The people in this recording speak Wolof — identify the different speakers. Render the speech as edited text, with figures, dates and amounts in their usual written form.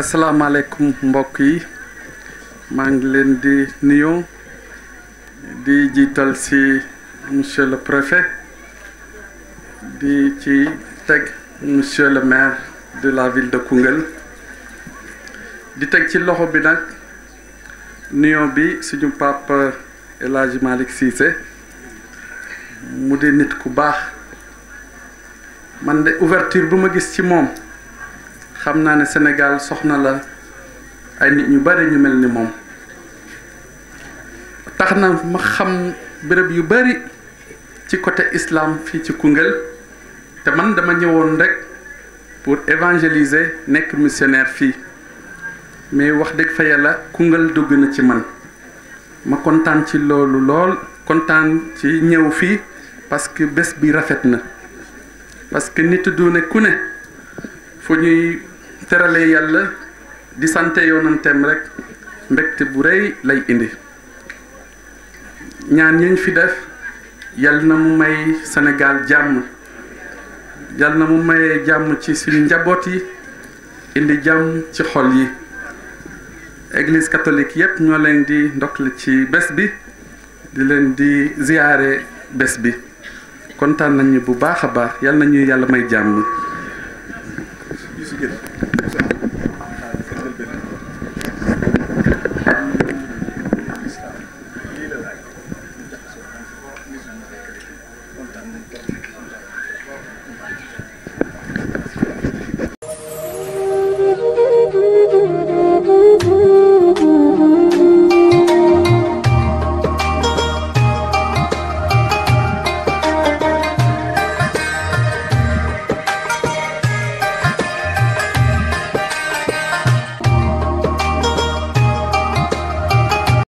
Speaker 1: asalaamaaleykum mbokk yi maa ngi leen di nuyu di jiital ci monsieur le préfet di ci teg monsieur le maire de la ville de Koungheul di teg ci loxo bi nag nuyoo bi suñu papa El Hadji Malick Cissé mu di nit ku baax man de ouverture bu ma gis ci moom xam naa ne Sénégal soxna la ay nit ñu bari ñu mel ni moom tax na ma xam béréb yu bari ci côté islam fii ci Koungheul te man dama ñëwoon rek pour évangéliser nekk missionnaire fii mais wax dëgg fa yàlla Koungheul dugg na ci man ma kontaan ci loolu lool kontaan ci ñëw fii parce que bés bi rafet na parce que nit du ne ku ne fu ñuy terale yàlla di sante yonanteem rek mbégte bu rëy lay indi ñaan ñu fi def yal na mu may Sénégal jàmm yal na mu mayee jàmm ci suñu njaboot yi indi jàmm ci xol yi église catholique yépp ñoo leen di ndokkale ci bés bi di leen di ziyaare bés bi kontaan nañu bu baax a baax yal na ñuy yàlla may jàmm